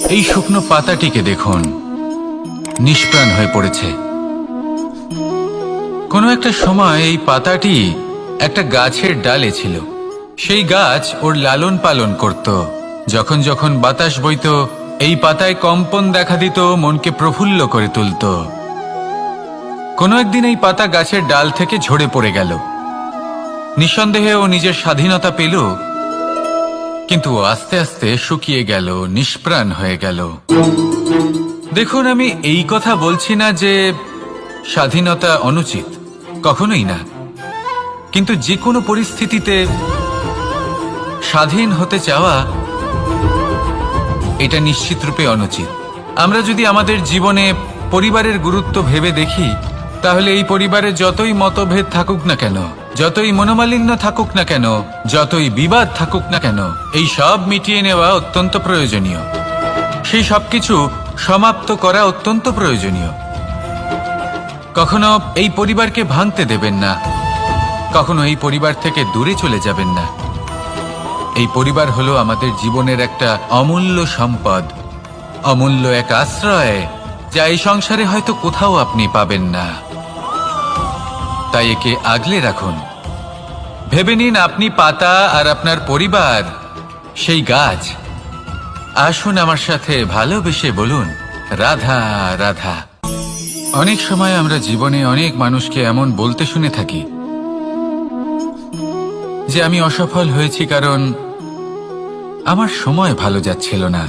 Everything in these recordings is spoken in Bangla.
এই শুকনো পাতাটিকে দেখুন, নিষ্প্রাণ হয়ে পড়েছে। কোনো একটা সময় এই পাতাটি একটা গাছের ডালে ছিল। সেই গাছ ওর লালন পালন করত। যখন যখন বাতাস বইত, এই পাতায় কম্পন দেখা দিত, মনকে প্রফুল্ল করে তুলত। কোনো একদিন এই পাতা গাছের ডাল থেকে ঝরে পড়ে গেল। নিঃসন্দেহে ও নিজের স্বাধীনতা পেল, কিন্তু আস্তে আস্তে শুকিয়ে গেল, নিষ্প্রাণ হয়ে গেল। দেখুন, আমি এই কথা বলছি না যে স্বাধীনতা অনুচিত, কখনোই না। কিন্তু যে কোনো পরিস্থিতিতে স্বাধীন হতে চাওয়া এটা নিশ্চিতরূপে অনুচিত। আমরা যদি আমাদের জীবনে পরিবারের গুরুত্ব ভেবে দেখি, তাহলে এই পরিবারে যতই মতভেদ থাকুক না কেন, যতই মনোমালিন্য থাকুক না কেন, যতই বিবাদ থাকুক না কেন, এই সব মিটিয়ে নেওয়া অত্যন্ত প্রয়োজনীয়। সেই সবকিছু সমাপ্ত করা অত্যন্ত প্রয়োজনীয়। কখনো এই পরিবারকে ভাঙতে দেবেন না, কখনো এই পরিবার থেকে দূরে চলে যাবেন না। এই পরিবার হলো আমাদের জীবনের একটা অমূল্য সম্পদ, অমূল্য এক আশ্রয়, যা এই সংসারে হয়তো কোথাও আপনি পাবেন না। তাই একে আগলে রাখুন। ভেবে নিন আপনি পাতা আর আপনার পরিবার সেই গাছ। আসুন আমার সাথে ভালোবেসে বলুন, রাধা রাধা। অনেক সময় আমরা জীবনে অনেক মানুষকে এমন বলতে শুনে থাকি যে আমি অসফল হয়েছি কারণ আমার সময় ভালো যাচ্ছিল না।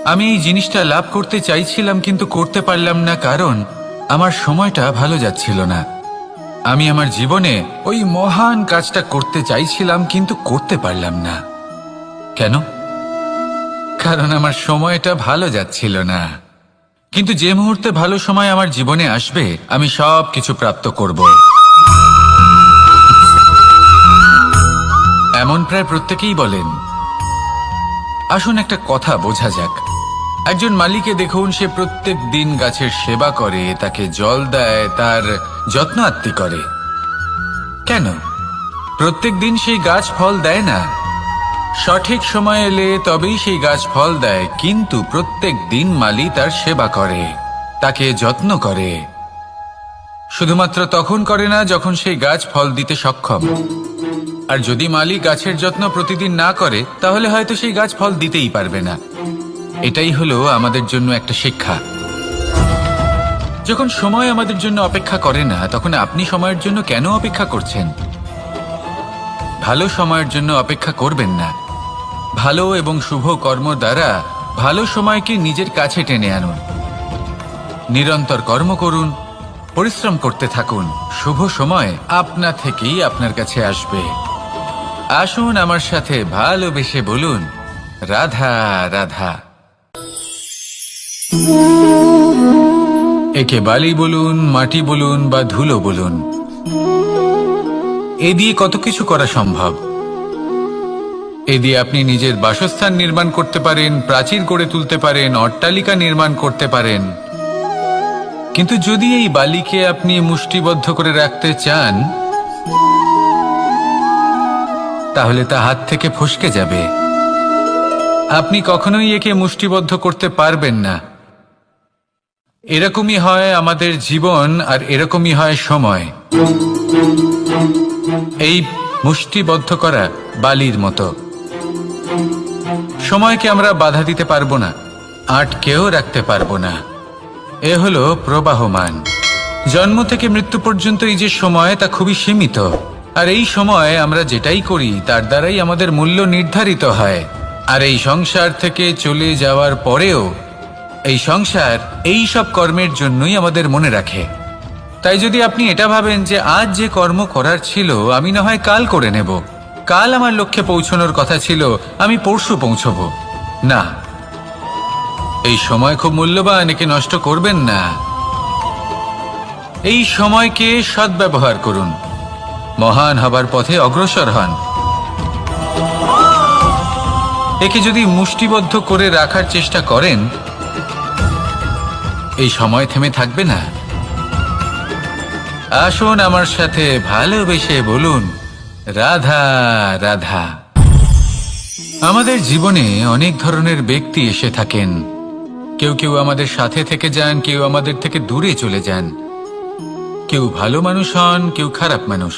আমি এই জিনিসটা লাভ করতে চাইছিলাম কিন্তু করতে পারলাম না কারণ আমার সময়টা ভালো যাচ্ছিল না। আমি আমার জীবনে ওই মহান কাজটা করতে চাইছিলাম কিন্তু করতে পারলাম না। কেন? কারণ আমার সময়টা ভালো যাচ্ছিল না। কিন্তু যে মুহূর্তে ভালো সময় আমার জীবনে আসবে, আমি সব কিছু প্রাপ্ত করব। এমন প্রায় প্রত্যেকেই বলেন। আসুন একটা কথা বোঝা যাক। একজন মালিকে দেখুন, সে প্রত্যেক দিন গাছের সেবা করে, তাকে জল দেয়, তার যত্ন আত্তি করে। কেন? প্রত্যেক দিন সেই গাছ ফল দেয় না। সঠিক সময় এলে তবেই সেই গাছ ফল দেয়, কিন্তু প্রত্যেক দিন মালি তার সেবা করে, তাকে যত্ন করে। শুধুমাত্র তখন করে না যখন সেই গাছ ফল দিতে সক্ষম। আর যদি মালি গাছের যত্ন প্রতিদিন না করে, তাহলে হয়তো সেই গাছ ফল দিতেই পারবে না। এটাই হলো আমাদের জন্য একটা শিক্ষা। যখন সময় আমাদের জন্য অপেক্ষা করে না, তখন আপনি সময়ের জন্য কেন অপেক্ষা করছেন? ভালো সময়ের জন্য অপেক্ষা করবেন না। ভালো এবং শুভ কর্ম দ্বারা ভালো সময়কে নিজের কাছে টেনে আনুন। নিরন্তর কর্ম করুন, পরিশ্রম করতে থাকুন। শুভ সময় আপনা থেকেই আপনার কাছে আসবে। আসুন আমার সাথে ভালোবেসে বলুন, রাধা রাধা। একে বালি বলুন, মাটি বলুন বা ধুলো বলুন, এ দিয়ে কত কিছু করা সম্ভব। এ দিয়ে আপনি নিজের বাসস্থান নির্মাণ করতে পারেন, প্রাচীর গড়ে তুলতে পারেন, অট্টালিকা নির্মাণ করতে পারেন। কিন্তু যদি এই বালিকে আপনি মুষ্টিবদ্ধ করে রাখতে চান, তাহলে তা হাত থেকে ফসকে যাবে। আপনি কখনোই একে মুষ্টিবদ্ধ করতে পারবেন না। এরকমই হয় আমাদের জীবন, আর এরকমই হয় সময়। এই মুষ্টিবদ্ধ করা বালির মতো। সময়কে আমরা বাধা দিতে পারবো না, আটকেও রাখতে পারবো না। এ হলো প্রবাহমান। জন্ম থেকে মৃত্যু পর্যন্ত এই যে সময়, তা খুবই সীমিত। আর এই সময় আমরা যেটাই করি তার দ্বারাই আমাদের মূল্য নির্ধারিত হয়। আর এই সংসার থেকে চলে যাওয়ার পরেও এই সংসার এই সব কর্মের জন্যই আমাদের মনে রাখে। তাই যদি আপনি এটা ভাবেন যে আজ যে কর্ম করার ছিল আমি না হয় কাল করে নেব, কাল আমার লক্ষ্যে পৌঁছানোর কথা ছিল আমি পরশু পৌঁছব, না, এই সময় খুব মূল্যবান, একে নষ্ট করবেন না। এই সময়কে সদ্ব্যবহার করুন, মহান হবার পথে অগ্রসর হন। একে যদি মুষ্টিবদ্ধ করে রাখার চেষ্টা করেন, এই সময় থেমে থাকবে না। আসুন আমার সাথে ভালোবেসে বলুন, রাধা রাধা। আমাদের জীবনে অনেক ধরনের ব্যক্তি এসে থাকেন। কেউ কেউ আমাদের সাথে থেকে যান, কেউ আমাদের থেকে দূরে চলে যান। কেউ ভালো মানুষ হন, কেউ খারাপ মানুষ।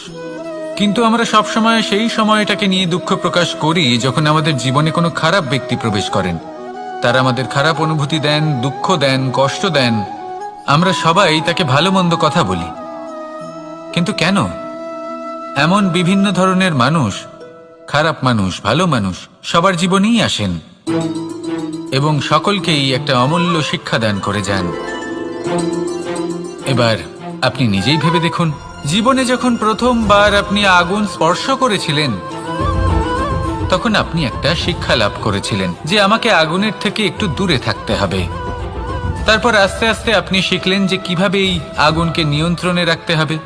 কিন্তু আমরা সবসময় সেই সময়টাকে নিয়ে দুঃখ প্রকাশ করি যখন আমাদের জীবনে কোনো খারাপ ব্যক্তি প্রবেশ করেন। তারা আমাদের খারাপ অনুভূতি দেন, দুঃখ দেন, কষ্ট দেন। আমরা সবাই তাকে ভালো মন্দ কথা বলি। কিন্তু কেন? এমন বিভিন্ন ধরনের মানুষ, খারাপ মানুষ, ভালো মানুষ সবার জীবনেই আসেন এবং সকলকেই একটা অমূল্য শিক্ষা দান করে যান। এবার আপনি নিজেই ভেবে দেখুন, জীবনে যখন প্রথমবার আপনি আগুন স্পর্শ করেছিলেন তখন আপনি একটা শিক্ষা লাভ করেছিলেন যে আমাকে আগুনের থেকে একটু দূরে থাকতে হবে। তারপর আস্তে আস্তে আপনি শিখলেন যে কিভাবে এই আগুনকে নিয়ন্ত্রণে রাখতে হবে।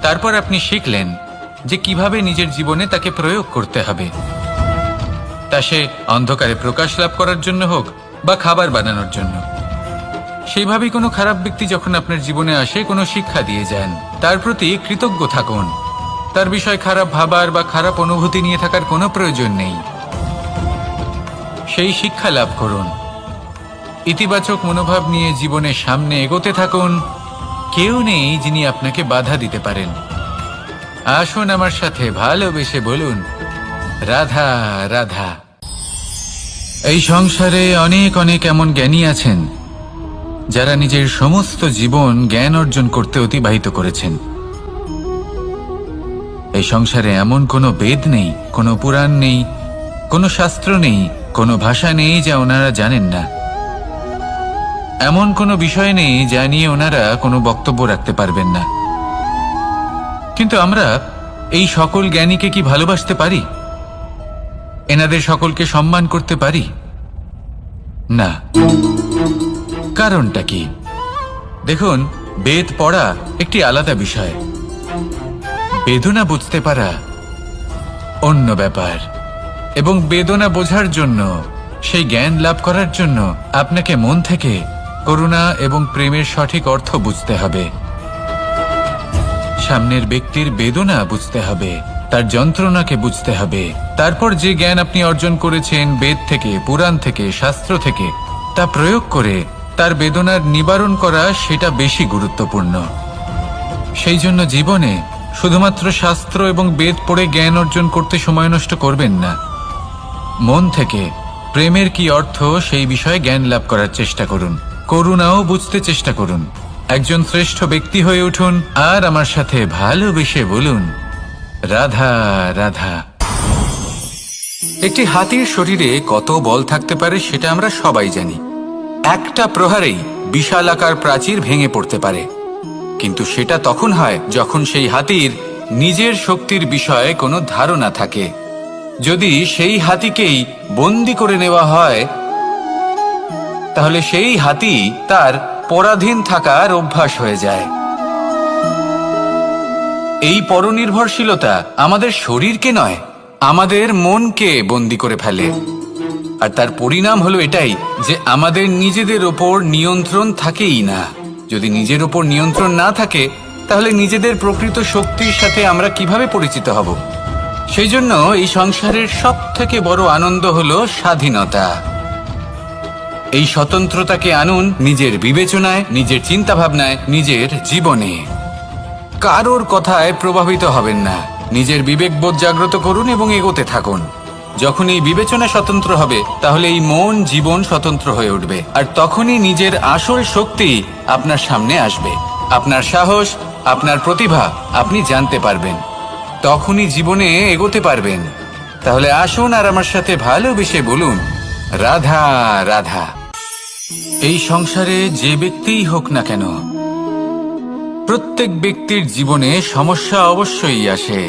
তারপর আপনি শিখলেন যে কিভাবে নিজের জীবনে তাকে প্রয়োগ করতে হবে, তা সে অন্ধকারে প্রকাশ লাভ করার জন্য হোক বা খাবার বানানোর জন্য। সেইভাবেই কোনো খারাপ ব্যক্তি যখন আপনার জীবনে আসে কোনো শিক্ষা দিয়ে যান, তার প্রতি কৃতজ্ঞ থাকুন। তার বিষয় খারাপ ভাবার বা খারাপ অনুভূতি নিয়ে থাকার কোনো প্রয়োজন নেই। সেই শিক্ষা লাভ করুন, ইতিবাচক মনোভাব নিয়ে জীবনের সামনে এগোতে থাকুন। কেউ নেই যিনি আপনাকে বাধা দিতে পারেন। আসুন আমার সাথে ভালোবেসে বলুন, রাধা রাধা। এই সংসারে অনেক অনেক এমন জ্ঞানী আছেন যারা নিজের সমস্ত জীবন জ্ঞান অর্জন করতে অতিবাহিত করেছেন। এই সংসারে এমন কোনো বেদ নেই, কোনো পুরাণ নেই, কোনো শাস্ত্র নেই, কোনো ভাষা নেই যা ওনারা জানেন না। এমন কোনো বিষয় নেই যা নিয়ে ওনারা কোনো বক্তব্য রাখতে পারবেন না। কিন্তু আমরা এই সকল জ্ঞানীকে কি ভালোবাসতে পারি? এনাদের সকলকে সম্মান করতে পারি না। কারণটা কি? দেখুন, বেদ পড়া একটি আলাদা বিষয়, বেদনা বুঝতে পারা অন্য ব্যাপার। এবং বেদনা বোঝার জন্য, সেই জ্ঞান লাভ করার জন্য আপনাকে মন থেকে করুণা এবং প্রেমের সঠিক অর্থ বুঝতে হবে। সামনের ব্যক্তির বেদনা বুঝতে হবে, তার যন্ত্রণাকে বুঝতে হবে। তারপর যে জ্ঞান আপনি অর্জন করেছেন বেদ থেকে, পুরাণ থেকে, শাস্ত্র থেকে, তা প্রয়োগ করে তার বেদনার নিবারণ করা, সেটা বেশি গুরুত্বপূর্ণ। সেই জন্য জীবনে শুধুমাত্র শাস্ত্র এবং বেদ পড়ে জ্ঞান অর্জন করতে সময় নষ্ট করবেন না। মন থেকে প্রেমের কি অর্থ সেই বিষয়ে জ্ঞান লাভ করার চেষ্টা করুন। করুণাও বুঝতে চেষ্টা করুন। একজন শ্রেষ্ঠ ব্যক্তি হয়ে উঠুন আর আমার সাথে ভালোবেসে বলুন, রাধা রাধা। একটি হাতির শরীরে কত বল থাকতে পারে সেটা আমরা সবাই জানি। একটা প্রহারেই বিশালাকার প্রাচীর ভেঙে পড়তে পারে। কিন্তু সেটা তখন হয় যখন সেই হাতির নিজের শক্তির বিষয়ে কোনো ধারণা থাকে। যদি সেই হাতিকেই বন্দি করে নেওয়া হয় তাহলে সেই হাতি তার পরাধীন থাকার অভ্যাস হয়ে যায়। এই পরনির্ভরশীলতা আমাদের শরীরকে নয়, আমাদের মনকে বন্দি করে ফেলে। আর তার পরিণাম হলো এটাই যে আমাদের নিজেদের ওপর নিয়ন্ত্রণ থাকেই না। যদি নিজের ওপর নিয়ন্ত্রণ না থাকে তাহলে নিজেদের প্রকৃত শক্তির সাথে আমরা কিভাবে পরিচিত হব? সেই জন্য এই সংসারের সবথেকে বড় আনন্দ হলো স্বাধীনতা। এই স্বতন্ত্রতাকে আনুন নিজের বিবেচনায়, নিজের চিন্তা ভাবনায়, নিজের জীবনে। কারোর কথায় প্রভাবিত হবেন না। নিজের বিবেকবোধ জাগ্রত করুন এবং এগোতে থাকুন। যখন এই বিবেচনা স্বতন্ত্র হবে তাহলে এই মন, জীবন স্বতন্ত্র হয়ে উঠবে। আর তখনই নিজের আসল শক্তি আপনার সামনে আসবে। আপনার সাহস, আপনার প্রতিভা আপনি জানতে পারবেন। তখনই জীবনে এগোতে পারবেন। তাহলে আসুন আর আমার সাথে ভালোবেসে বলুন, রাধা রাধা। এই সংসারে যে ব্যক্তিই হোক না কেন, প্রত্যেক ব্যক্তির জীবনে সমস্যা অবশ্যই আসে।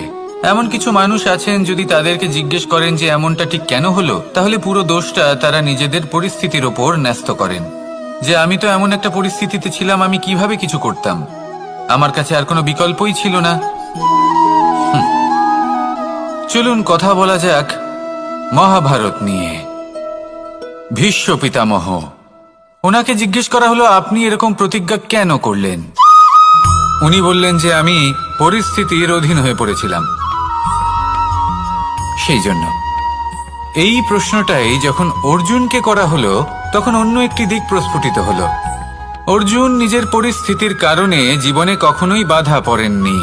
এমন কিছু মানুষ আছেন, যদি তাদেরকে জিজ্ঞেস করেন যে এমনটা ঠিক কেন হলো, তাহলে পুরো দোষটা তারা নিজেদের পরিস্থিতির ওপর ন্যস্ত করেন। যে আমি তো এমন একটা পরিস্থিতিতে ছিলাম, আমি কিভাবে কিছু করতাম, আমার কাছে আর কোনো বিকল্পই ছিল না। চলুন কথা বলা যাক মহাভারত নিয়ে। ভীষ্ম পিতামহ, ওনাকে জিজ্ঞেস করা হলো আপনি এরকম প্রতিজ্ঞা কেন করলেন? উনি বললেন যে আমি পরিস্থিতির অধীন হয়ে পড়েছিলাম, সেই জন্য। এই প্রশ্নটাই যখন অর্জুনকে করা হলো তখন অন্য একটি দিক প্রস্ফুটিত হলো। অর্জুন নিজের পরিস্থিতির কারণে জীবনে কখনোই বাধা পড়েননি।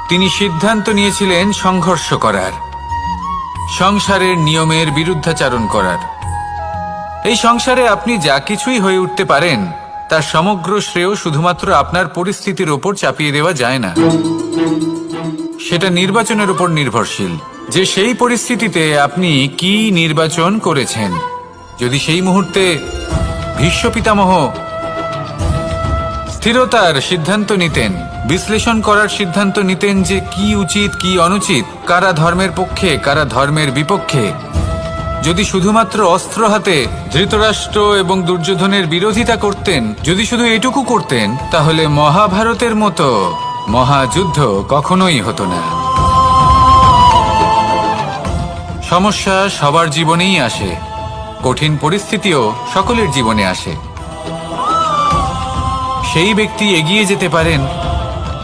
তিনি সিদ্ধান্ত নিয়েছিলেন সংঘর্ষ করার, সংসারের নিয়মের বিরুদ্ধাচারণ করার। এই সংসারে আপনি যা কিছুই হয়ে উঠতে পারেন তার সমগ্র শ্রেয় শুধুমাত্র আপনার পরিস্থিতির ওপর চাপিয়ে দেওয়া যায় না। সেটা নির্বাচনের উপর নির্ভরশীল যে সেই পরিস্থিতিতে আপনি কি নির্বাচন করেছেন। যদি সেই মুহূর্তে ভীষ্ম পিতামহ স্থিরতার সিদ্ধান্ত নিতেন, বিশ্লেষণ করার সিদ্ধান্ত নিতেন যে কি উচিত কি অনুচিত, কারা ধর্মের পক্ষে কারা ধর্মের বিপক্ষে, যদি শুধুমাত্র অস্ত্র হাতে ধৃতরাষ্ট্র এবং দুর্যোধনের বিরোধিতা করতেন, যদি শুধু এটুকু করতেন, তাহলে মহাভারতের মতো মহাযুদ্ধ কখনোই হতো না। সমস্যা সবার জীবনেই আসে, কঠিন পরিস্থিতিও সকলের জীবনে আসে। সেই ব্যক্তি এগিয়ে যেতে পারেন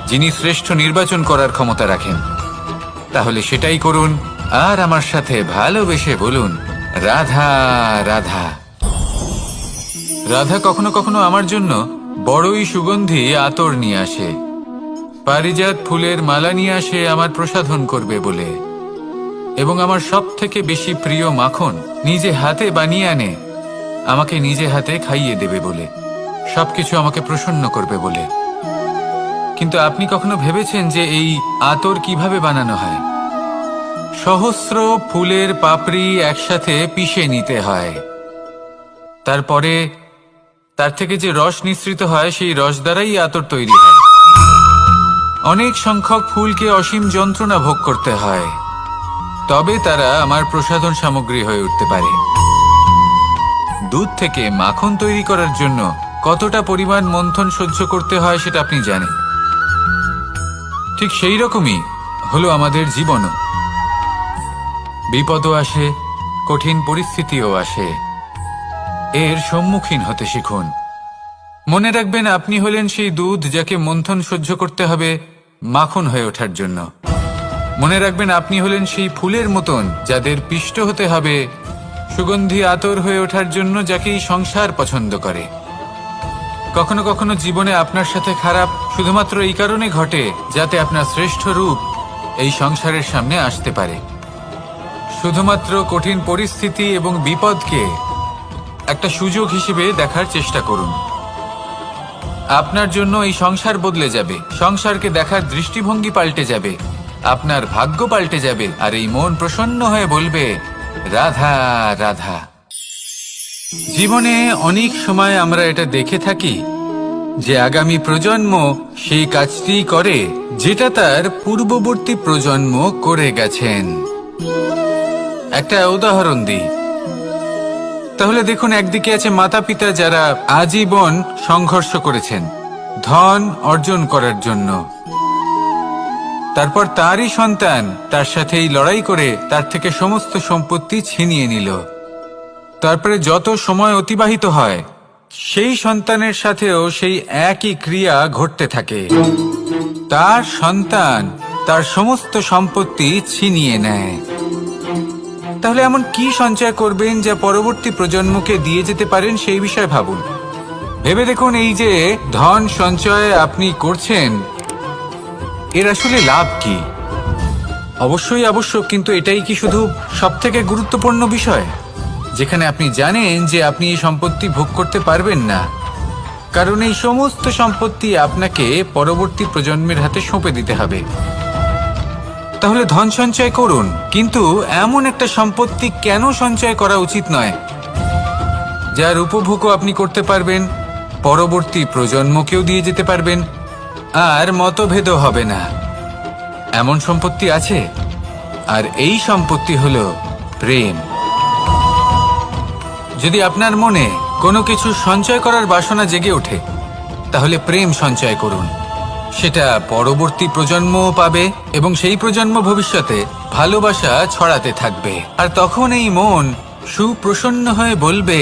যিনি শ্রেষ্ঠ নির্বাচন করার ক্ষমতা রাখেন। তাহলে সেটাই করুন আর আমার সাথে ভালোবেসে বলুন, রাধা রাধা। রাধা কখনো কখনো আমার জন্য বড়ই সুগন্ধি আতর নিয়ে আসে, পারিজাত ফুলের মালা নিয়ে আসে আমার প্রসাধন করবে বলে, এবং আমার সব থেকে বেশি প্রিয় মাখন নিজে হাতে বানিয়ে আনে আমাকে নিজে হাতে খাইয়ে দেবে বলে, সবকিছু আমাকে প্রসন্ন করবে বলে। কিন্তু আপনি কখনো ভেবেছেন যে এই আতর কিভাবে বানানো হয়? সহস্র ফুলের পাপড়ি একসাথে পিষে নিতে হয়, তারপরে তার থেকে যে রস নিঃসৃত হয় সেই রস দ্বারাই আতর তৈরি হয়। অনেক সংখ্যক ফুলকে অসীম যন্ত্রণা ভোগ করতে হয়, তবে তারা আমার প্রসাধন সামগ্রী হয়ে উঠতে পারে। দুধ থেকে মাখন তৈরি করার জন্য কতটা পরিমাণ মন্থন সহ্য করতে হয় সেটা আপনি জানেন। ঠিক সেই রকমই হলো আমাদের জীবনও। বিপদও আসে, কঠিন পরিস্থিতিও আসে, এর সম্মুখীন হতে শিখুন। মনে রাখবেন আপনি হলেন সেই দুধ যাকে মন্থন সহ্য করতে হবে মাখন হয়ে ওঠার জন্য। মনে রাখবেন আপনি হলেন সেই ফুলের মতন যাদের পিষ্ট হতে হবে সুগন্ধি আতর হয়ে ওঠার জন্য, যাকে এই সংসার পছন্দ করে। কখনো কখনো জীবনে আপনার সাথে খারাপ শুধুমাত্র এই কারণে ঘটে যাতে আপনার শ্রেষ্ঠ রূপ এই সংসারের সামনে আসতে পারে। শুধুমাত্র কঠিন পরিস্থিতি এবং বিপদকে একটা সুযোগ হিসেবে দেখার চেষ্টা করুন। আপনার জন্য এই সংসার বদলে যাবে, সংসারকে দেখার দৃষ্টিভঙ্গি পাল্টে যাবে, আপনার ভাগ্য পাল্টে যাবে, আর এই মন প্রসন্ন হয়ে বলবে, রাধা রাধা। জীবনে অনেক সময় আমরা এটা দেখে থাকি যে আগামী প্রজন্ম সেই কাজটি করে যেটা তার পূর্ববর্তী প্রজন্ম করে গেছেন। একটা উদাহরণ দিই। তাহলে দেখুন, একদিকে আছে মাতা পিতা যারা আজীবন সংঘর্ষ করেছেন ধন অর্জন করার জন্য, তারপর তারই সন্তান তার সাথে এই লড়াই করে তার থেকে সমস্ত সম্পত্তি ছিনিয়ে নিল। তারপরে যত সময় অতিবাহিত হয় সেই সন্তানের সাথেও সেই একই ক্রিয়া ঘটতে থাকে, তার সন্তান তার সমস্ত সম্পত্তি ছিনিয়ে নেয়। তাহলে এমন কি সঞ্চয় করবেন যা পরবর্তী প্রজন্মকে দিয়ে যেতে পারেন সেই বিষয়ে ভাবুন। ভেবে দেখুন, এই যে ধন সঞ্চয় আপনি করছেন এর আসলে লাভ কি? অবশ্যই আবশ্যক, কিন্তু এটাই কি শুধু সবথেকে গুরুত্বপূর্ণ বিষয় যেখানে আপনি জানেন যে আপনি এই সম্পত্তি ভোগ করতে পারবেন না, কারণ এই সমস্ত সম্পত্তি আপনাকে পরবর্তী প্রজন্মের হাতে সঁপে দিতে হবে। তাহলে ধন সঞ্চয় করুন, কিন্তু এমন একটা সম্পত্তি কেন সঞ্চয় করা উচিত নয় যার উপভোগও আপনি করতে পারবেন, পরবর্তী প্রজন্মকেও দিয়ে যেতে পারবেন, আর মতভেদও হবে না। এমন সম্পত্তি আছে, আর এই সম্পত্তি হলো প্রেম। যদি আপনার মনে কোনো কিছু সঞ্চয় করার বাসনা জেগে ওঠে তাহলে প্রেম সঞ্চয় করুন। সেটা পরবর্তী প্রজন্মও পাবে এবং সেই প্রজন্ম ভবিষ্যতে ভালোবাসা ছড়াতে থাকবে, আর তখন এই মন সুপ্রসন্ন হয়ে বলবে,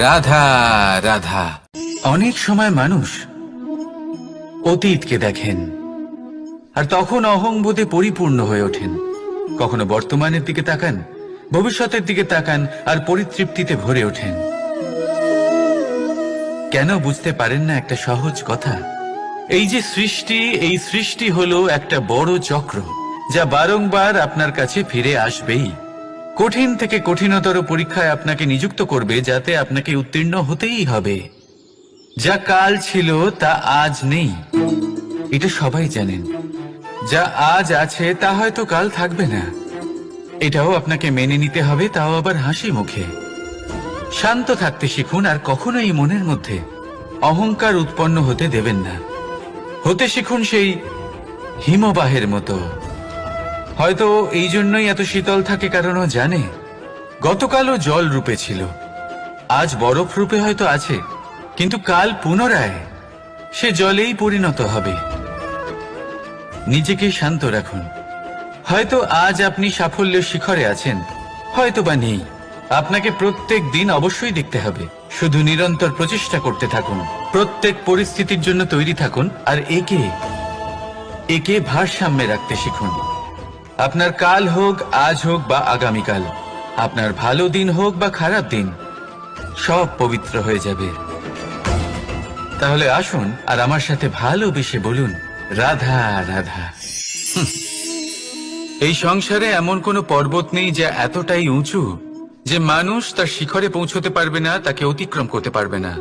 রাধা রাধা। অনেক সময় মানুষ অতীতকে দেখেন আর তখন অহংবোধে পরিপূর্ণ হয়ে ওঠেন। কখনো বর্তমানের দিকে তাকান ভবিষ্যতের দিকে তাকান আর পরিতৃপ্তিতে ভরে ওঠেন। কেন বুঝতে পারেন না একটা সহজ কথা? এই যে সৃষ্টি, এই সৃষ্টি হলো একটা বড় চক্র, যা বারংবার আপনার কাছে ফিরে আসবেই। কঠিন থেকে কঠিনতর পরীক্ষায় আপনাকে নিযুক্ত করবে, যাতে আপনাকে উত্তীর্ণ হতেই হবে। যা কাল ছিল তা আজ নেই, এটা সবাই জানেন। যা আজ আছে তা হয়তো কাল থাকবে না, এটাও আপনাকে মেনে নিতে হবে, তাও আবার হাসি মুখে। শান্ত থাকতে শিখুন আর কখনোই মনের মধ্যে অহংকার উৎপন্ন হতে দেবেন না। হতে শিখুন সেই হিমবাহের মতো। হয়তো এই জন্যই এত শীতল থাকে, কারণ ও জানে গতকালও জল রূপে ছিল, আজ বরফ রূপে হয়তো আছে, কিন্তু কাল পুনরায় সে জলেই পরিণত হবে। নিজেকে শান্ত রাখুন। হয়তো আজ আপনি সাফল্যের শিখরে আছেন, হয়তো বা নেই। আপনাকে প্রত্যেক দিন অবশ্যই দেখতে হবে। শুধু নিরন্তর প্রচেষ্টা করতে থাকুন, প্রত্যেক পরিস্থিতির জন্য তৈরি থাকুন, আর একে ভারসাম্যে রাখতে শিখুন। আপনার কাল হোক, আজ হোক বা আগামীকাল, আপনার ভালো দিন হোক বা খারাপ দিন, সব পবিত্র হয়ে যাবে। তাহলে আসুন আর আমার সাথে ভালোবেসে বলুন, রাধা রাধা। এই সংসারে এমন কোনো পর্বত নেই যা এতটাই উঁচু যে মানুষ তার শিখরে পৌঁছতে পারবে না, তাকে অতিক্রম করতে পারবে না।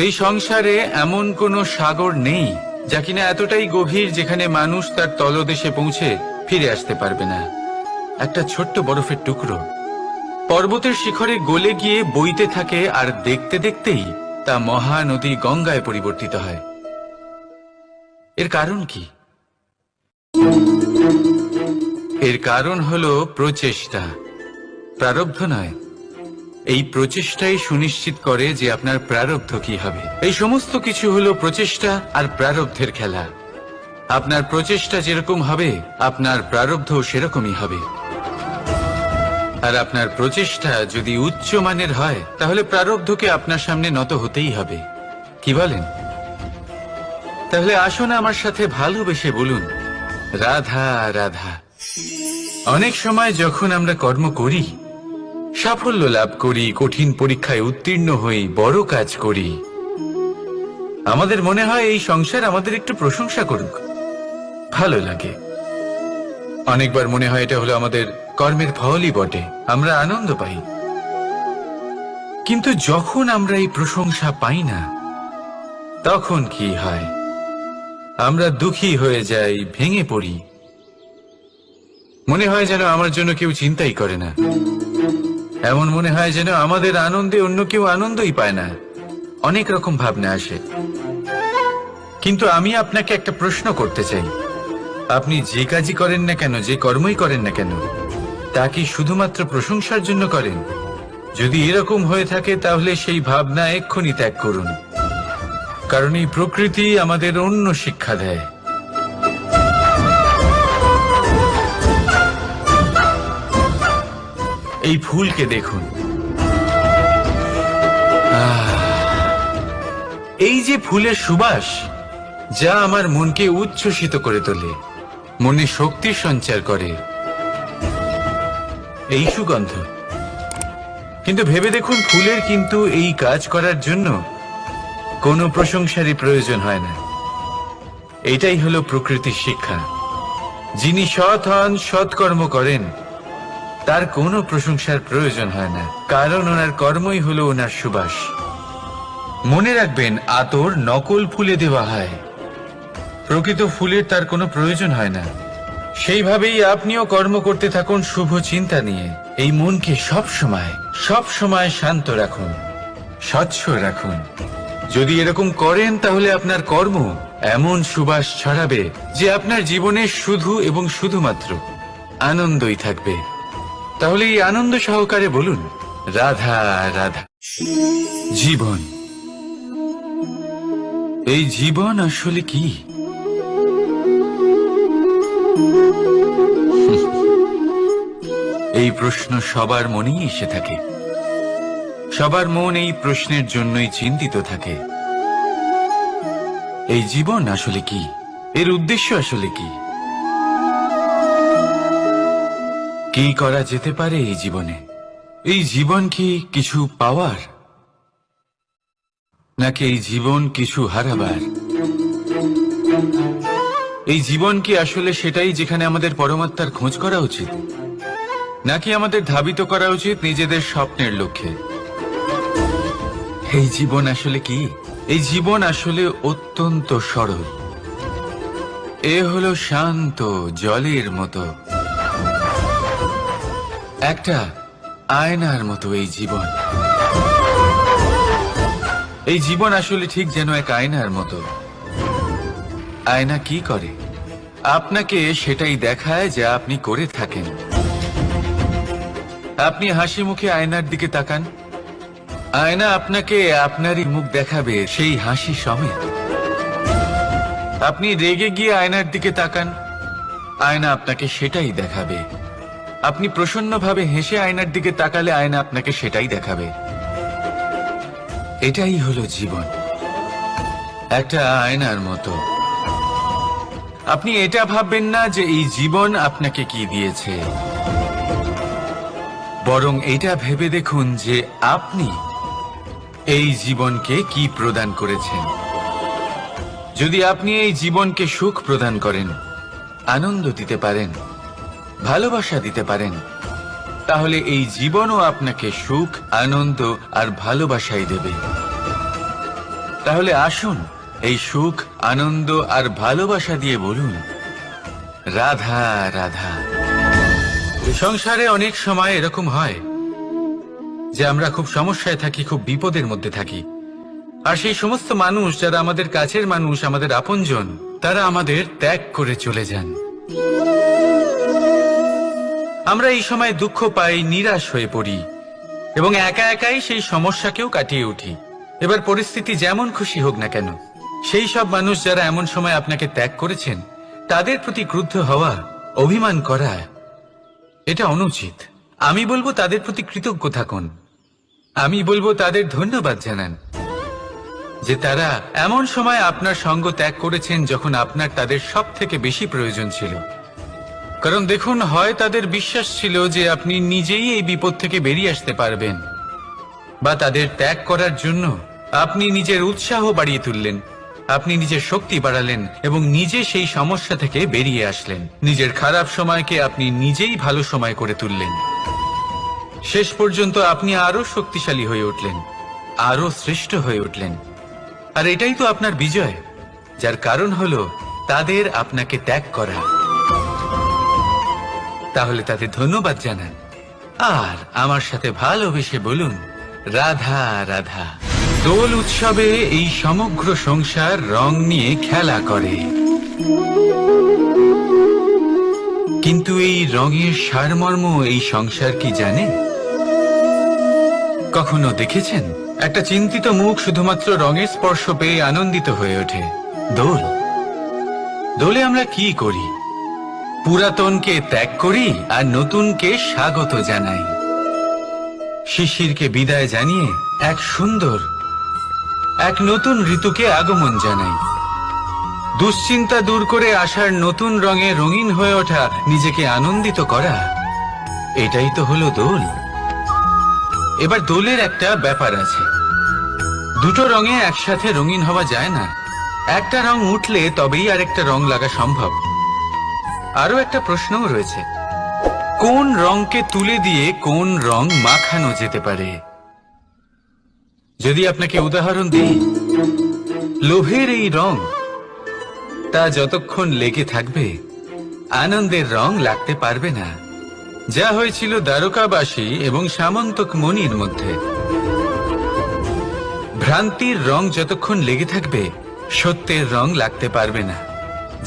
এই সংসারে এমন কোনো সাগর নেই যা কিনা এতটাই গভীর যেখানে মানুষ তার তলদেশে পৌঁছে ফিরে আসতে পারবে না। একটা ছোট্ট বরফের টুকরো পর্বতের শিখরে গলে গিয়ে বইতে থাকে, আর দেখতে দেখতেই তা মহানদী গঙ্গায় পরিবর্তিত হয়। এর কারণ কি? এর কারণ হলো প্রচেষ্টা, প্রারব্ধ নয়। এই প্রচেষ্টাই সুনিশ্চিত করে যে আপনার প্রারব্ধ কি হবে। এই সমস্ত কিছু হলো প্রচেষ্টা আর প্রারব্ধের খেলা। আপনার প্রচেষ্টা যেরকম হবে, আপনার প্রারব্ধ সেরকমই হবে। আর আপনার প্রচেষ্টা যদি উচ্চ মানের হয়, তাহলে প্রারব্ধকে আপনার সামনে নত হতেই হবে। কি বলেন? তাহলে আসুন আমার সাথে ভালোবেসে বলুন, রাধা রাধা। অনেক সময় যখন আমরা কর্ম করি, সাফল্য লাভ করি, কঠিন পরীক্ষায় উত্তীর্ণ হই, বড় কাজ করি, আমাদের মনে হয় এই সংসার আমাদের একটু প্রশংসা করুক, ভালো লাগে। অনেকবার মনে হয় এটা হলো আমাদের কর্মের ফলই বটে, আমরা আনন্দ পাই। কিন্তু যখন আমরা এই প্রশংসা পাই না, তখন কি হয়? আমরা দুঃখী হয়ে যাই, ভেঙে পড়ি। মনে হয় যেন আমার জন্য কেউ চিন্তাই করে না। এমন মনে হয় যেন আমাদের আনন্দে অন্য কেউ আনন্দই পায় না। অনেক রকম ভাবনা আসে। কিন্তু আমি আপনাকে একটা প্রশ্ন করতে চাই, আপনি যে কাজই করেন না কেন, যে কর্মই করেন না কেন, তা কি শুধুমাত্র প্রশংসার জন্য করেন? যদি এরকম হয়ে থাকে, তাহলে সেই ভাবনা এক্ষুনি ত্যাগ করুন। কারণ এই প্রকৃতি আমাদের অন্য শিক্ষা দেয়। এই ফুলকে দেখুন, এই যে ফুলের সুবাস, যা আমার মনকে উচ্ছ্বসিত করে তোলে, মনে শক্তির সঞ্চার করে, এই সুগন্ধ। কিন্তু ভেবে দেখুন, ফুলের কিন্তু এই কাজ করার জন্য কোনো প্রশংসারই প্রয়োজন হয় না। এটাই হলো প্রকৃতির শিক্ষা। যিনি সৎ হন, সৎকর্ম করেন, তার কোনো প্রশংসার প্রয়োজন হয় না, কারণ ওনার কর্মই হলো ওনার সুবাস। মনে রাখবেন, আতর নকল ফুলে দেওয়া হয়, প্রকৃত ফুলের তার কোনো প্রয়োজন হয় না। সেইভাবেই আপনিও কর্ম করতে থাকুন শুভ চিন্তা নিয়ে। এই মনকে সব সময় শান্ত রাখুন, স্বচ্ছ রাখুন। যদি এরকম করেন, তাহলে আপনার কর্ম এমন সুবাস ছড়াবে যে আপনার জীবনে শুধু এবং শুধুমাত্র আনন্দই থাকবে। তাহলে এই আনন্দ সহকারে বলুন, রাধা রাধা। জীবন, এই জীবন আসলে কি? এই প্রশ্ন সবার মনেই এসে থাকে। সবার মন এই প্রশ্নের জন্যই চিন্তিত থাকে। এই জীবন আসলে কি? এর উদ্দেশ্য আসলে কি? কি করা যেতে পারে এই জীবনে? এই জীবন কি কিছু পাওয়ার, নাকি এই জীবন কিছু হারাবার? এই জীবন কি আসলে সেটাই যেখানে আমাদের পরমাত্মার খোঁজ করা উচিত, নাকি আমাদের ধাবিত করা উচিত নিজেদের স্বপ্নের লক্ষ্যে? এই জীবন আসলে কি? এই জীবন আসলে অত্যন্ত সরল। এ হলো শান্ত জলের মতো, একটা আয়নার মতো এই জীবন। এই জীবন আসলে ঠিক যেন এক আয়নার মতো। আয়না কি করে? আপনাকে সেটাই দেখায় যা আপনি করে থাকেন। আপনি হাসি মুখে আয়নার দিকে তাকান, আয়না আপনাকে আপনারই মুখ দেখাবে সেই হাসি সমেত। আপনি রেগে গিয়ে আয়নার দিকে তাকান, আয়না আপনাকে সেটাই দেখাবে। আপনি প্রসন্নভাবে হেসে আয়নার দিকে তাকালে আয়না আপনাকে সেটাই দেখাবে। এটাই হলো জীবন, একটা আয়নার মতো। আপনি এটা ভাববেন না যে এই জীবন আপনাকে কি দিয়েছে, বরং এটা ভেবে দেখুন যে আপনি এই জীবনকে কি প্রদান করেছেন। যদি আপনি এই জীবনকে সুখ প্রদান করেন, আনন্দ দিতে পারেন, ভালোবাসা দিতে পারেন, তাহলে এই জীবনও আপনাকে সুখ, আনন্দ আর ভালোবাসাই দেবে। তাহলে আসুন এই সুখ, আনন্দ আর ভালোবাসা দিয়ে বলুন, রাধা রাধা। সংসারে অনেক সময় এরকম হয় যে আমরা খুব সমস্যায় থাকি, খুব বিপদের মধ্যে থাকি। আর সেই সমস্ত মানুষ যারা আমাদের কাছের মানুষ, আমাদের আপনজন, তারা আমাদের ত্যাগ করে চলে যান। আমরা এই সময় দুঃখ পাই, নিরাশ হয়ে পড়ি এবং একা একাই সেই সমস্যাকেও কাটিয়ে উঠি। এবার পরিস্থিতি যেমন খুশি হোক না কেন, সেই সব মানুষ যারা এমন সময় আপনাকে ত্যাগ করেছেন, তাদের প্রতি ক্রুদ্ধ হওয়া, অভিমান করা, এটা অনুচিত। আমি বলবো তাদের প্রতি কৃতজ্ঞ থাকুন। আমি বলবো তাদের ধন্যবাদ জানান যে তারা এমন সময় আপনার সঙ্গ ত্যাগ করেছেন যখন আপনার তাদের সব থেকে বেশি প্রয়োজন ছিল। কারণ দেখুন, হয় তাদের বিশ্বাস ছিল যে আপনি নিজেই এই বিপদ থেকে বেরিয়ে আসতে পারবেন, বা তাদের ত্যাগ করার জন্য আপনি নিজের উৎসাহ বাড়িয়ে তুললেন, আপনি নিজের শক্তি বাড়ালেন এবং নিজে সেই সমস্যা থেকে বেরিয়ে আসলেন। নিজের খারাপ সময়কে আপনি নিজেই ভালো সময় করে তুললেন। শেষ পর্যন্ত আপনি আরো শক্তিশালী হয়ে উঠলেন, আরো শ্রেষ্ঠ হয়ে উঠলেন। আর এটাই তো আপনার বিজয়, যার কারণ হলো তাদের আপনাকে ত্যাগ করা। তাহলে তাদের ধন্যবাদ জানান আর আমার সাথে ভালোবেসে বলুন, রাধা রাধা। দোল উৎসবে এই সমগ্র সংসার রং নিয়ে খেলা করে, কিন্তু এই রঙের সারমর্ম এই সংসার কি জানে? কখনো দেখেছেন একটা চিন্তিত মুখ শুধুমাত্র রঙের স্পর্শ পেয়ে আনন্দিত হয়ে ওঠে? দোলে আমরা কি করি? পুরাতনকে ত্যাগ করি আর নতুনকে স্বাগত জানাই। শিশিরকে বিদায় জানিয়ে এক সুন্দর, এক নতুন ঋতুকে আগমন জানাই। দুশ্চিন্তা দূর করে আসার নতুন রঙে রঙিন হয়ে ওঠা, নিজেকে আনন্দিত করা, এটাই তো হলো দোল। এবার দোলের একটা ব্যাপার আছে, দুটো রঙে একসাথে রঙিন হওয়া যায় না। একটা রং উঠলে তবেই আরেকটা রং লাগা সম্ভব। আরো একটা প্রশ্নও রয়েছে, কোন রংকে তুলে দিয়ে কোন রং মাখানো যেতে পারে? যদি আপনাকে উদাহরণ দিই, লোভের এই রং, তা যতক্ষণ লেগে থাকবে আনন্দের রং লাগতে পারবে না। যা হয়েছিল দ্বারকাবাসী এবং সামন্তক মণির মধ্যে। ভ্রান্তির রং যতক্ষণ লেগে থাকবে সত্যের রং লাগতে পারবে না,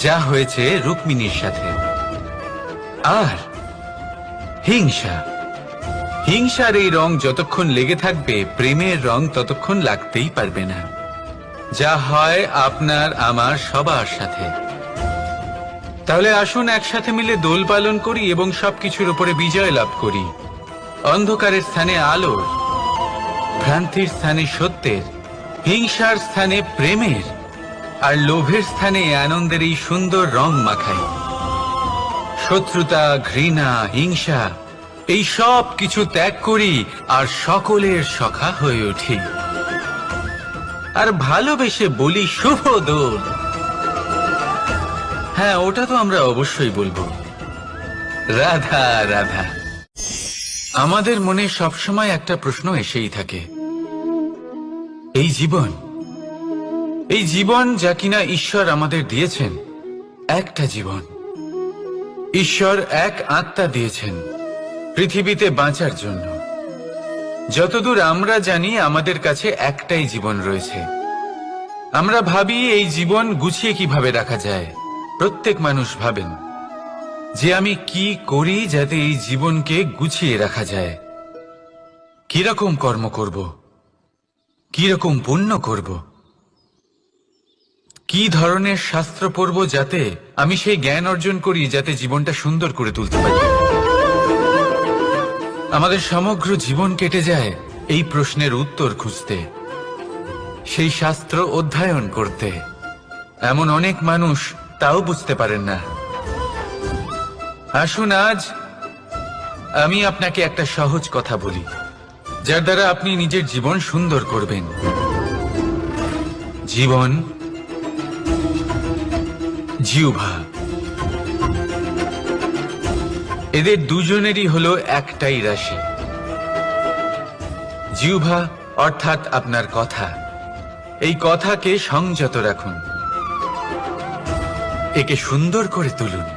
যা হয়েছে রুক্মিণীর সাথে। আর হিংসার এই রং যতক্ষণ লেগে থাকবে প্রেমের রং ততক্ষণ লাগতেই পারবে না, যা হয় আপনার আমার সবার সাথে। তাহলে আসুন একসাথে মিলে দোল পালন করি এবং সবকিছুর উপরে বিজয় লাভ করি। অন্ধকারের স্থানে আলোর, ভ্রান্তির স্থানে সত্যের, হিংসার স্থানে প্রেমের, আর লোভের স্থানে আনন্দের এই সুন্দর রং মাখাই। শত্রুতা, ঘৃণা, হিংসা এই সব কিছু ত্যাগ করি আর সকলের সখা হয়ে উঠি, আর ভালোবেসে বলি শুভ দোল। হ্যাঁ, ওটা তো আমরা অবশ্যই বলবো, রাধা রাধা। আমাদের মনে সবসময় একটা প্রশ্ন এসেই থাকে, এই জীবন যা কিনা ঈশ্বর আমাদের দিয়েছেন, একটা জীবন। ঈশ্বর এক আত্মা দিয়েছেন পৃথিবীতে বাঁচার জন্য। যতদূর আমরা জানি আমাদের কাছে একটাই জীবন রয়েছে। আমরা ভাবি এই জীবন গুছিয়ে কিভাবে রাখা যায়। প্রত্যেক মানুষ ভাবেন যে আমি কি করি যাতে এই জীবনকে গুছিয়ে রাখা যায়, কিরকম কর্ম করব, কিরকম পুণ্য করব, কি ধরনের শাস্ত্র পড়ব যাতে আমি সেই জ্ঞান অর্জন করি যাতে জীবনটা সুন্দর করে তুলতে পারি। আমাদের সমগ্র জীবন কেটে যায় এই প্রশ্নের উত্তর খুঁজতে, সেই শাস্ত্র অধ্যয়ন করতে। এমন অনেক মানুষ তাও বুঝতে পারেন না। আসুন আজ আমি আপনাকে একটা সহজ কথা বলি, যার দ্বারা আপনি নিজের জীবন সুন্দর করবেন। জীবন, জিহ্বা, এদের দুজনেরই হলো একটাই রাশি। জিহ্বা অর্থাৎ আপনার কথা, এই কথাকে সংযত রাখুন, একে সুন্দর করে তুলুন,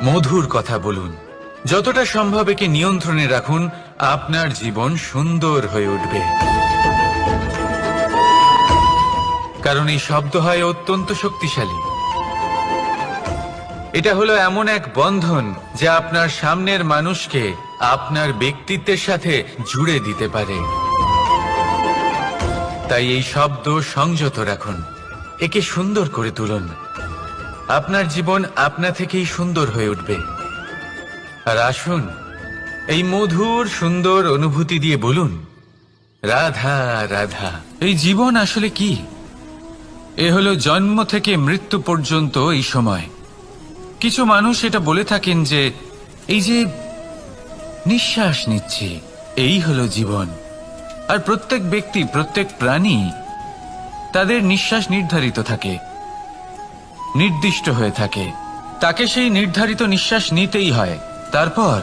মধুর কথা বলুন, যতটা সম্ভব একে নিয়ন্ত্রণে রাখুন। আপনার জীবন সুন্দর হয়ে উঠবে। কারণ এই শব্দ হয় অত্যন্ত শক্তিশালী। এটা হলো এমন এক বন্ধন যা আপনার সামনের মানুষকে আপনার ব্যক্তিত্বের সাথে জুড়ে দিতে পারে। তাই এই শব্দ সংযত রাখুন, একে সুন্দর করে তুলুন। আপনার জীবন আপনা থেকেই সুন্দর হয়ে উঠবে। আর আসুন এই মধুর সুন্দর অনুভূতি দিয়ে বলুন, রাধা রাধা। এই জীবন আসলে কি? এ হলো জন্ম থেকে মৃত্যু পর্যন্ত এই সময়। কিছু মানুষ এটা বলে থাকেন যে এই যে নিঃশ্বাস নিচ্ছি, এই হলো জীবন। আর প্রত্যেক ব্যক্তি, প্রত্যেক প্রাণী, তাদের নিঃশ্বাস নির্ধারিত থাকে, নির্দিষ্ট হয়ে থাকে। তাকে সেই নির্ধারিত নিঃশ্বাস নিতেই হয়, তারপর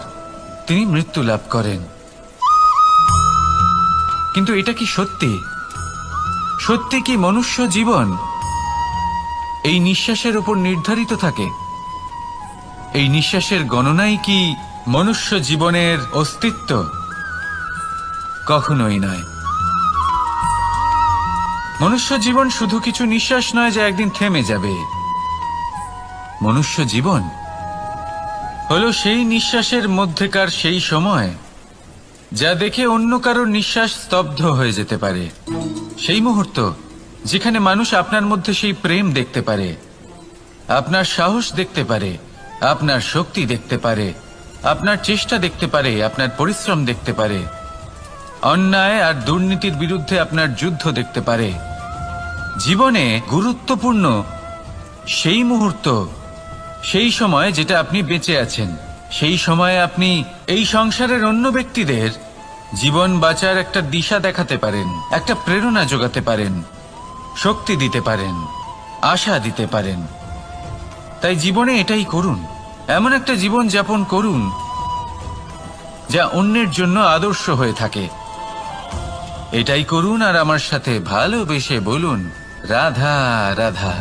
তিনি মৃত্যু লাভ করেন। কিন্তু এটা কি সত্যি? সত্যি কি মনুষ্য জীবন এই নিঃশ্বাসের উপর নির্ধারিত থাকে? এই নিঃশ্বাসের গণনাই কি মনুষ্য জীবনের অস্তিত্ব? কখনোই নয়। মনুষ্য জীবন শুধু কিছু নিঃশ্বাস নয় যা একদিন থেমে যাবে। মনুষ্য জীবন হলো সেই নিঃশ্বাসের মধ্যেকার সেই সময় যা দেখে অন্য কারোর নিঃশ্বাস স্তব্ধ হয়ে যেতে পারে। সেই মুহূর্ত যেখানে মানুষ আপনার মধ্যে সেই প্রেম দেখতে পারে, আপনার সাহস দেখতে পারে, আপনার শক্তি দেখতে পারে, আপনার চেষ্টা দেখতে পারে, আপনার পরিশ্রম দেখতে পারে, অন্যায় আর দুর্নীতির বিরুদ্ধে আপনার যুদ্ধ দেখতে পারে। জীবনে গুরুত্বপূর্ণ সেই মুহূর্ত, সেই সময় যেটা আপনি বেঁচে আছেন। সেই সময়ে আপনি এই সংসারের অন্য ব্যক্তিদের জীবন বাঁচার একটা দিশা দেখাতে পারেন, একটা প্রেরণা যোগাতে পারেন, শক্তি দিতে পারেন, আশা দিতে পারেন। তাই জীবনে এটাই করুন, এমন একটা জীবন যাপন করুন যা অন্যের জন্য আদর্শ হয়ে থাকে। এটাই করুন আর আমার সাথে ভালোবেসে বলুন, রাধা রাধা।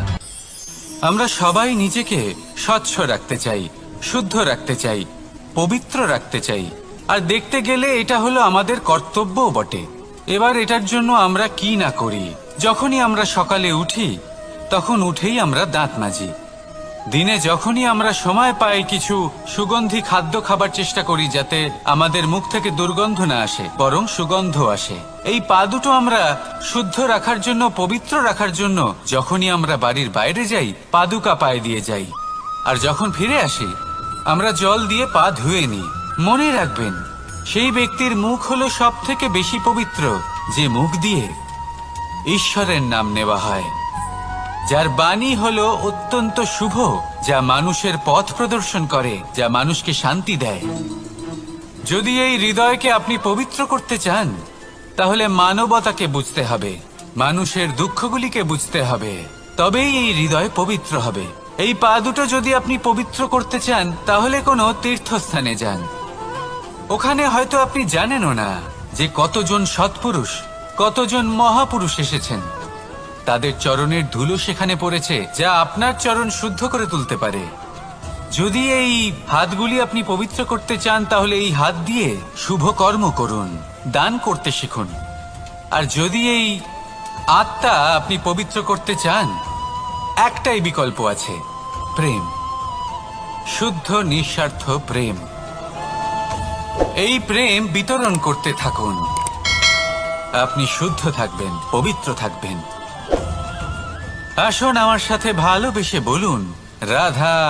আমরা সবাই নিজেকে স্বচ্ছ রাখতে চাই, শুদ্ধ রাখতে চাই, পবিত্র রাখতে চাই। আর দেখতে গেলে এটা হলো আমাদের কর্তব্যও বটে। এবার এটার জন্য আমরা কি না করি। যখনই আমরা সকালে উঠি তখন উঠেই আমরা দাঁত মাজি। দিনে যখনই আমরা সময় পাই কিছু সুগন্ধি খাদ্য খাবার চেষ্টা করি যাতে আমাদের মুখ থেকে দুর্গন্ধ না আসে, বরং সুগন্ধ আসে। এই পা দুটো আমরা শুদ্ধ রাখার জন্য, পবিত্র রাখার জন্য যখনই আমরা বাড়ির বাইরে যাই পাদুকা পায়ে দিয়ে যাই, আর যখন ফিরে আসি আমরা জল দিয়ে পা ধুয়ে নিই। মনে রাখবেন, সেই ব্যক্তির মুখ হলো সব থেকে বেশি পবিত্র যে মুখ দিয়ে ঈশ্বরের নাম নেওয়া হয়। যার বাণী হলো অত্যন্ত শুভ, যা মানুষের পথ প্রদর্শন করে, যা মানুষকে শান্তি দেয়। যদি এই হৃদয়কে আপনি পবিত্র করতে চান, তাহলে মানবতাকে বুঝতে হবে, মানুষের দুঃখগুলিকে বুঝতে হবে, তবেই এই হৃদয় পবিত্র হবে। এই পা দুটো যদি আপনি পবিত্র করতে চান, তাহলে কোনো তীর্থস্থানে যান। ওখানে হয়তো আপনি জানেনও না যে কতজন সৎপুরুষ, কতজন মহাপুরুষ এসেছেন। তাদের চরণের ধুলো সেখানে পড়েছে, যা আপনার চরণ শুদ্ধ করে তুলতে পারে। যদি এই হাতগুলি আপনি পবিত্র করতে চান, তাহলে এই হাত দিয়ে শুভ কর্ম করুন, দান করতে শিখুন। আর যদি এই আত্মা আপনি পবিত্র করতে চান, একটাই বিকল্প আছে, প্রেম, শুদ্ধ নিঃস্বার্থ প্রেম। এই প্রেম বিতরণ করতে থাকুন, আপনি শুদ্ধ থাকবেন, পবিত্র থাকবেন। আসুন আমার সাথে ভালোবেসে বলুন, রাধা